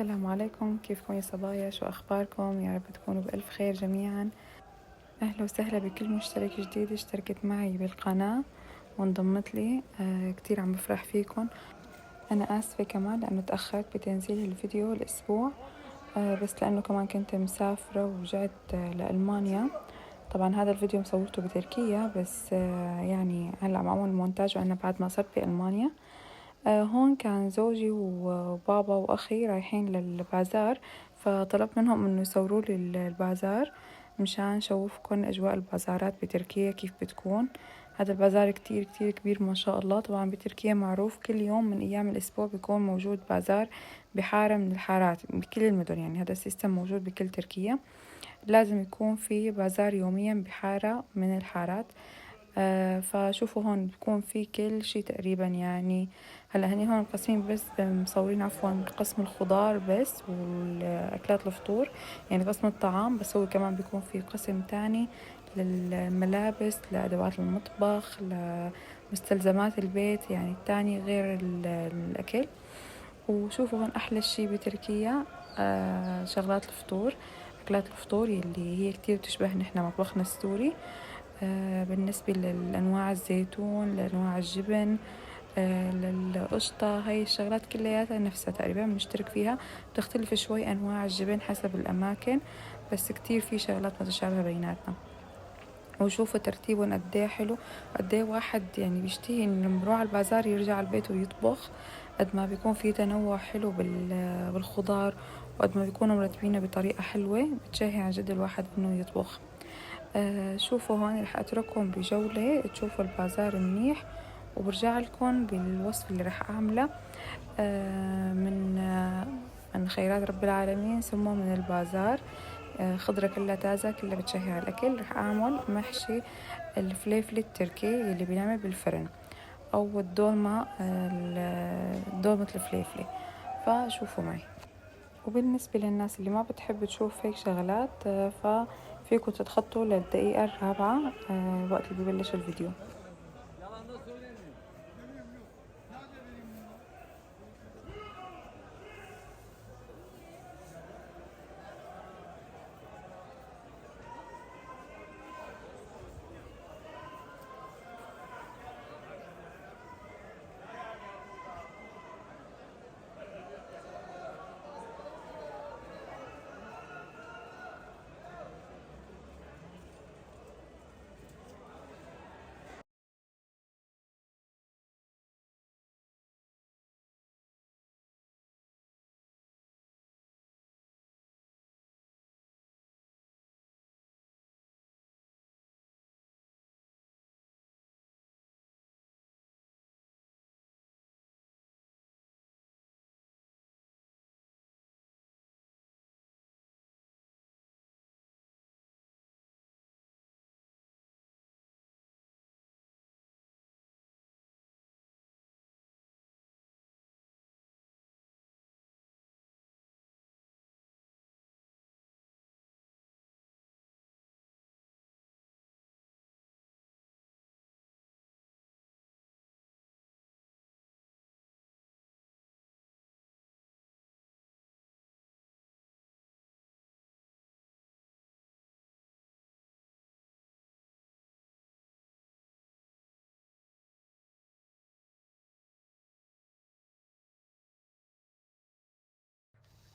السلام عليكم، كيفكم يا صبايا؟ شو أخباركم؟ يا رب تكونوا بألف خير جميعا. أهلا وسهلا بكل مشترك جديد اشتركت معي بالقناة وانضمت لي. كتير عم بفرح فيكم. أنا آسفة كمان لأنه تأخرت بتنزيل الفيديو الأسبوع، بس لأنه كمان كنت مسافرة ورجعت لألمانيا. طبعا هذا الفيديو مصورته بتركيا، بس يعني هلأ عم أعمل مونتاج وأنا بعد ما صرت بألمانيا. هون كان زوجي وبابا وأخي رايحين للبازار، فطلبت منهم إنه يصوروا لي البازار مشان شوفكن أجواء البازارات بتركيا كيف بتكون. هذا البازار كتير كتير كبير ما شاء الله. طبعا بتركيا معروف كل يوم من أيام الأسبوع بيكون موجود بازار بحارة من الحارات بكل المدن، يعني هذا السيستم موجود بكل تركيا. لازم يكون في بازار يوميا بحارة من الحارات. فشوفوا هون بيكون في كل شي تقريبا. يعني هلا هني هون قسمين، بس مصورين عفوا قسم الخضار بس والأكلات الفطور، يعني قسم الطعام، بس هو كمان بيكون في قسم تاني للملابس، لأدوات المطبخ، لمستلزمات البيت يعني التاني غير الأكل. وشوفوا هون أحلى شي بتركيا شغلات الفطور، أكلات الفطور اللي هي كتير بتشبه نحنا مطبخنا السوري. بالنسبة للأنواع الزيتون، لأنواع الجبن، للقشطة، هاي الشغلات كلياتها نفسها تقريبا بنشترك فيها. بتختلف شوي أنواع الجبن حسب الأماكن، بس كتير في شغلات متشابهة بيناتنا. وشوفوا ترتيبهم قديه حلو، قديه واحد يعني بيشتهي إنه لما يروح على البازار يرجع على البيت ويطبخ. قد ما بيكون في تنوع حلو بالخضار، وقد ما بيكونوا مرتبينه بطريقة حلوة بتشهي عن جد الواحد إنه يطبخ. شوفوا هون رح أترككم بجولة تشوفوا البازار منيح، وبرجع لكم بالوصف اللي رح أعمله من خيرات رب العالمين ثم من البازار. خضرة كلها تازة كلها بتشهي على الأكل. رح أعمل محشي الفليفل التركي اللي بينعمل بالفرن، أو الدولمة، دولمة الفليفلة. فشوفوا معي. وبالنسبة للناس اللي ما بتحب تشوف هيك شغلات، ففيكم تتخطوا للدقيقة الرابعة وقت اللي ببلش الفيديو.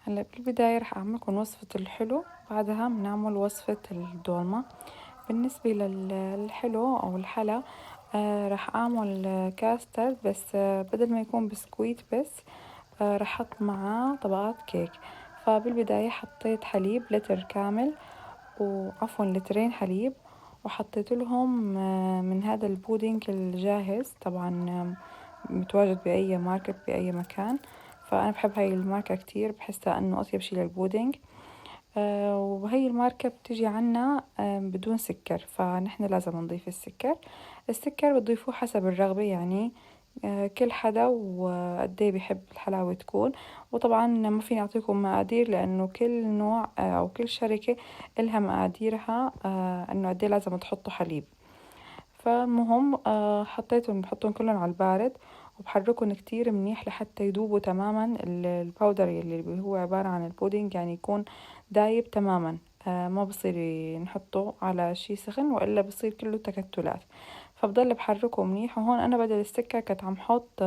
هلا بالبداية رح أعملكم وصفة الحلو، بعدها بنعمل وصفة الدولمة. بالنسبة للحلو أو الحلا، رح أعمل كاسترد، بس بدل ما يكون بسكويت بس رح أحط معاه طبقات كيك. فبالبداية حطيت حليب لتر كامل، وعفوا لترين حليب، وحطيت لهم من هذا البودنج الجاهز، طبعا متواجد بأي ماركت بأي مكان. فأنا بحب هاي الماركة كتير، بحسها أنه أطيب شي للبودنج. وهي الماركة بتجي عنا بدون سكر، فنحن لازم نضيف السكر. السكر بتضيفوه حسب الرغبة، يعني كل حدا وقديه بيحب الحلاوة تكون. وطبعا ما فيني أعطيكم مقادير لأنه كل نوع أو كل شركة إلها مقاديرها إنه قديه لازم تحطوا حليب. فالمهم حطيتهم بحطهم كلهم على البارد، وبحركهم كتير منيح لحتى يذوبوا تماما. الباودر اللي هو عبارة عن البودينج يعني يكون دايب تماما، ما بصير نحطه على شي سخن وإلا بصير كله تكتلات. فبضل بحركه منيح. وهون أنا بدل السكر كنت عم حط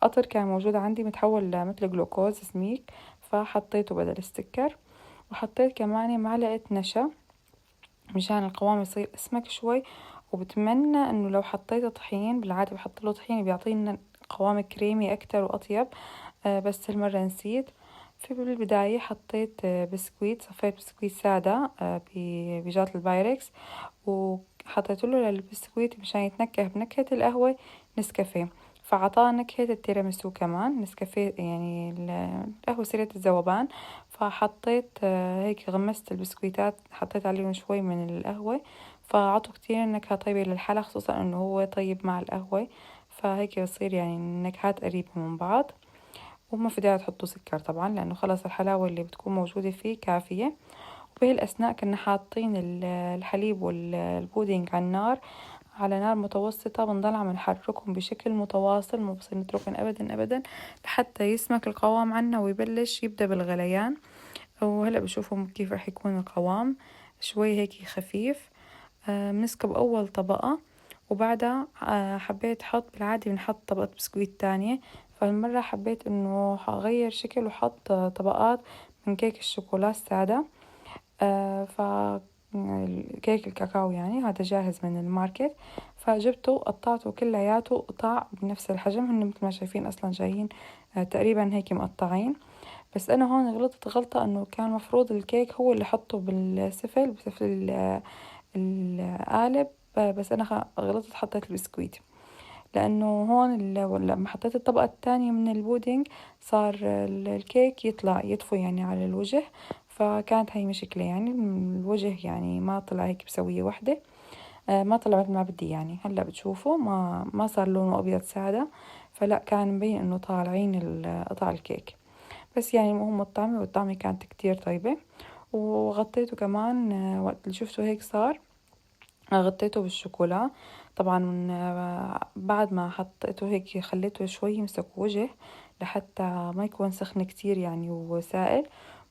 قطر كان موجود عندي متحول لمثل جلوكوز سميك، فحطيته بدل السكر. وحطيت كمان معلقة نشا مشان القوام يصير أسمك شوي. وبتمنى انه لو حطيت طحين، بالعادة بحط له طحين بيعطينا قوام كريمي اكتر واطيب، بس هالمرة نسيت. في بالبداية حطيت بسكويت، صفيت بسكويت سادة بجات البايركس، وحطيت له للبسكويت مشان يتنكه بنكهة القهوة نسكافيه، فعطاه نكهة التيراميسو كمان نسكافيه، يعني القهوة سريعة الذوبان. فحطيت هيك غمست البسكويتات، حطيت عليهم شوي من القهوة، فعطوا كتير نكهة طيبة للحلا، خصوصا انه هو طيب مع القهوة، فهيك بصير يعني النكهات قريبة من بعض. وما في داعي تحطوا سكر طبعا لانه خلص الحلاوة اللي بتكون موجودة فيه كافية. وبهالأثناء كنا حاطين الحليب والبودينج على النار، على نار متوسطة، بنضل عم نحركهم بشكل متواصل، ما بصير نتركهم أبدا أبدا لحتى يسمك القوام عنا ويبلش يبدأ بالغليان. وهلأ بشوفهم كيف رح يكون القوام، شوي هيك خفيف. بنسكب أول طبقة، وبعدها حبيت أحط، بالعادة بنحط طبقة بسكويت تانية، فالمرة حبيت إنه أغير شكل وحط طبقات من كيك الشوكولا السادة. ف كيك الكاكاو يعني هذا جاهز من الماركت، فجبته قطعته كلياته قطع بنفس الحجم، هن مثل ما شايفين أصلا جايين تقريبا هيك مقطعين. بس أنا هون غلطت غلطة، إنه كان مفروض الكيك هو اللي حطه بسفل القالب، بس أنا غلطت حطيت البسكويت، لأنه هون لما حطيت الطبقة الثانية من البودينج صار الكيك يطفو يعني على الوجه، فكانت هاي مشكلة يعني الوجه، يعني ما طلع هيك بسوية وحدة، ما طلع مثل ما بدي. يعني هلا بتشوفوا ما صار لونه أبيض سادة، فلا كان مبين إنه طالعين قطع الكيك. بس يعني المهم الطعمة، والطعمة كانت كتير طيبة. وغطيته كمان وقت اللي شفته هيك صار، غطيته بالشوكولا طبعا. بعد ما حطيته هيك خليته شوي يمسك وجه لحتى ما يكون سخن كتير يعني وسائل.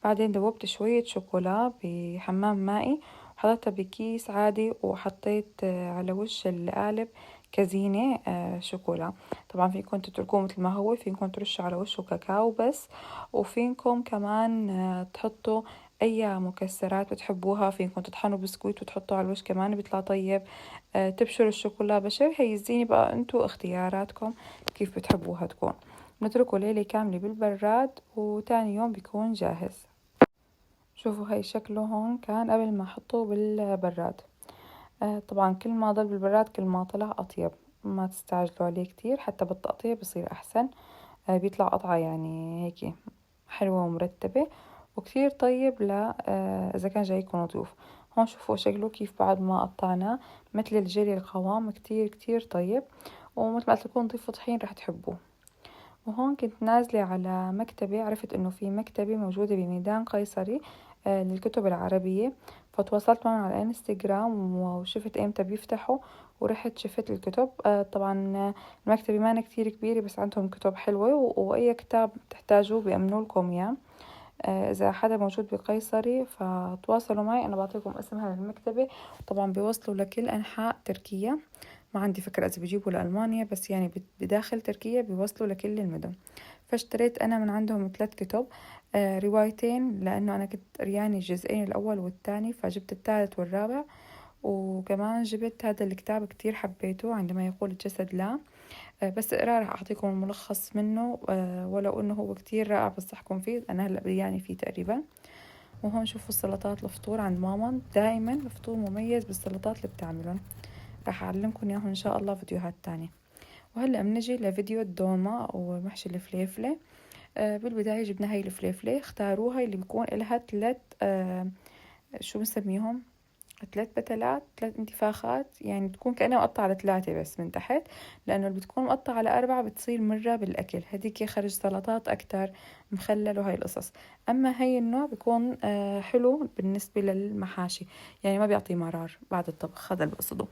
بعدين ذوبت شوية شوكولا بحمام مائي وحطيتها بكيس عادي، وحطيت على وش القالب كزينة شوكولا. طبعا فيكم تتركوه مثل ما هو، فيكم ترشوا على وشه كاكاو بس، وفينكم كمان تحطوا اي مكسرات بتحبوها، فيكم تطحنوا بسكويت وتحطوا على الوش كمان بيطلع طيب. تبشروا الشوكولا بشر، هي الزينة بقى انتو اختياراتكم كيف بتحبوها تكون. نتركه ليلة كاملة بالبراد، وتاني يوم بيكون جاهز. شوفوا هاي شكله هون كان قبل ما احطه بالبراد. طبعا كل ما ضل بالبراد كل ما طلع اطيب، ما تستعجلوا عليه كتير، حتى بالتقطيع بصير احسن. بيطلع قطعة يعني هيك حلوة ومرتبة وكتير طيب. لا إذا كان جايكم نضيوف، هون شوفوا شكله كيف بعد ما قطعناه مثل الجيلي، القوام كتير كتير طيب، ومثل ما قلت لكم ضيفوا طحين رح تحبوه. وهون كنت نازلة على مكتبة، عرفت إنه في مكتبة موجودة بميدان قيصري للكتب العربية، فتواصلت معهم على الانستغرام وشفت ايمتى بيفتحوا، ورحت شفت الكتب. طبعا المكتبة ما كتير كبيرة، بس عندهم كتب حلوة، وأي كتاب تحتاجوه بيأمنوا لكم إياه. إذا حدا موجود بقيصري فتواصلوا معي، أنا بعطيكم اسمها للمكتبة. طبعا بيوصلوا لكل أنحاء تركيا، ما عندي فكرة إذا بيجيبوا لألمانيا، بس يعني بداخل تركيا بيوصلوا لكل المدن. فاشتريت أنا من عندهم 3 كتب، روايتين لأنه أنا كنت قرياني الجزئين الأول والثاني، فجبت الثالث والرابع. وكمان جبت هذا الكتاب كتير حبيته، عندما يقول الجسد لا. بس اقرا راح اعطيكم الملخص منه، ولو انه هو كتير رائع بنصحكم فيه، انا هلا برياني فيه تقريبا. وهون شوفوا السلطات الفطور عند ماما، دائما الفطور مميز بالسلطات اللي بتعملهم، راح اعلمكم اياهم ان شاء الله فيديوهات تانية. وهلا بنجي لفيديو الدومة ومحشي الفليفلة. بالبداية جبنا هاي الفليفلة، اختاروها اللي بيكون لها 3 شو بنسميهم، 3 بتلات، 3 انتفاخات، يعني تكون كأنها مقطعة على 3 بس من تحت، لأنه اللي بتكون مقطعة على 4 بتصير مرة بالأكل، هديك يخرج سلطات أكتر مخلل وهاي القصص. أما هاي النوع بيكون حلو بالنسبة للمحاشي، يعني ما بيعطي مرار بعد الطبخ، هذا اللي بقصده.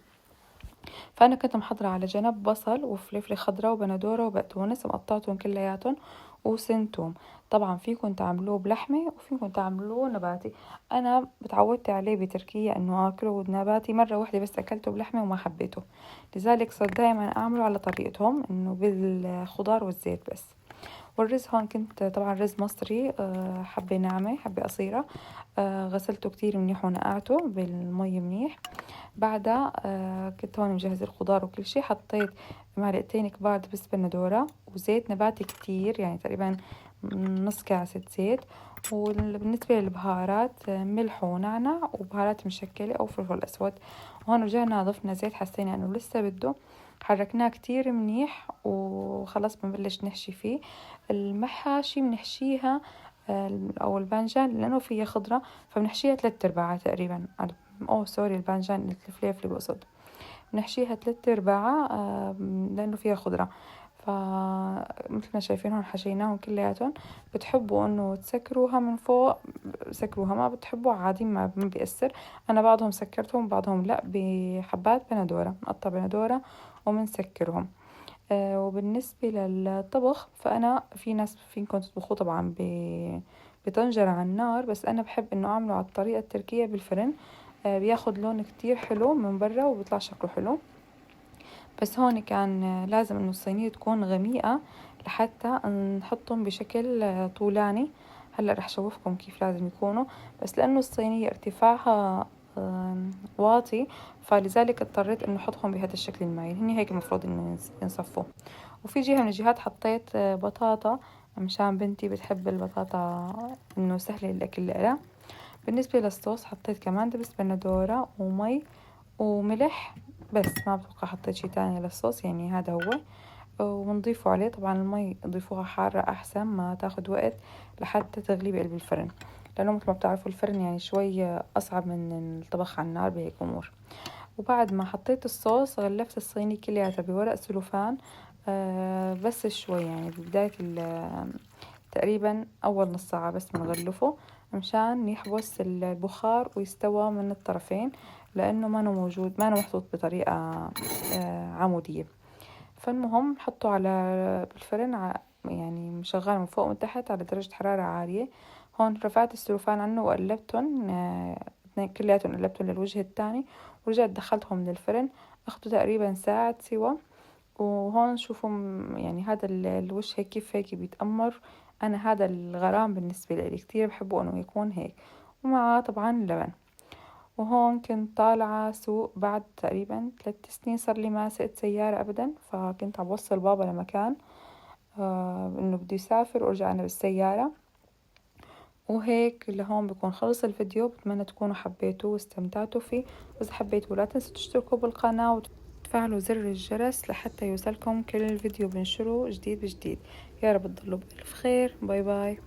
فأنا كنت محضرة على جنب بصل وفلفل خضراء وبندورة وبقدونس مقطعتهم كلياتهم وسنتوم. طبعا فيكم تعملوه بلحمة وفيكم تعملوه نباتي. أنا بتعودت عليه بتركيا إنه أكله نباتي، مرة واحدة بس أكلته بلحمة وما حبيته، لذلك صرت دايما أعمله على طريقتهم إنه بالخضار والزيت بس. والرز هون كنت طبعا رز مصري، حبة ناعمة حبة قصيرة، غسلته كتير منيح ونقعته بالمي منيح. بعدها كنت هون مجهزة الخضار وكل شي، حطيت معلقتين كبار دبس بندورة وزيت نباتي كتير، يعني تقريبا نص كاسة زيت. وبالنسبة للبهارات ملح ونعنع وبهارات مشكلة أو فلفل أسود. وهون رجعنا ضفنا زيت، حسينا إنه لسه بده، حركناه كتير منيح وخلص بنبلش نحشي فيه. المحاشي بنحشيها أو البانجان لأنه فيها خضرة فبنحشيها 3/4 تقريبا. سوري، البانجان قلت الفليفلة بقصد. بنحشيها 3/4 لأنه فيها خضرة. فمثل ما شايفين هون حشيناهم كلياتهم. بتحبوا انه تسكروها من فوق سكروها، ما بتحبوا عادي ما بيأثر. انا بعضهم سكرتهم بعضهم لا، بحبات بندورة، نقطع بندورة ومنسكرهم. وبالنسبة للطبخ فأنا في ناس فينكم تطبخوه طبعا بطنجرة على النار، بس أنا بحب إنه أعمله على الطريقة التركية بالفرن. بياخد لون كتير حلو من برا وبيطلع شكله حلو. بس هون كان لازم إنه الصينية تكون غميقة لحتى نحطهم بشكل طولاني. هلا رح شوفكم كيف لازم يكونوا، بس لأنه الصينية ارتفاعها واطي فلذلك اضطريت إنه أحطهم بهذا الشكل المايل. هني هيك المفروض إنه ينصفوا. وفي جهة من الجهات حطيت بطاطا مشان بنتي بتحب البطاطا إنه سهلة الأكل لها. بالنسبة للصوص حطيت كمان دبس بندورة ومي وملح، بس ما بتوقع حطيت شي تاني للصوص، يعني هذا هو. ونضيفه عليه طبعا المي ضيفوها حارة أحسن ما تاخد وقت لحتى تغلي بقلب الفرن، لأنه مثل ما بتعرفوا الفرن يعني شوي أصعب من الطبخ على النار بهيك أمور. وبعد ما حطيت الصوص غلفت الصينية كلياتها بورق سلوفان، بس شوي يعني ببداية تقريبا أول نص ساعة بس بنغلفه مشان يحبس البخار ويستوى من الطرفين، لأنه ما موجود ما محطوط بطريقة عمودية. فالمهم حطه على بالفرن يعني مشغل من فوق ومن تحت على درجة حرارة عالية. هون رفعت السلوفان عنه وقلبتهم كلياتهم قلبتهم للوجه الثاني، ورجعت دخلتهم للفرن. أخذوا تقريبا ساعة سوا. وهون شوفوا يعني هذا الوش هيك كيف هيك بيتأمر. أنا هذا الغرام بالنسبة لي كتير بحبه إنه يكون هيك، ومعاه طبعا لبن. وهون كنت طالعة سوق بعد تقريبا 3 سنين، صار لي ما سقت سيارة أبدا، فكنت عم بوصل بابا لمكان إنه بده يسافر وأرجع أنا بالسيارة. وهيك لهون بكون خلص الفيديو. بتمنى تكونوا حبيتوه واستمتعتوا فيه. وإذا حبيتوا لا تنسوا تشتركوا بالقناة وتفعلوا زر الجرس لحتى يوصلكم كل فيديو بنشره جديد بجديد. يا رب تضلوا بألف خير. باي باي.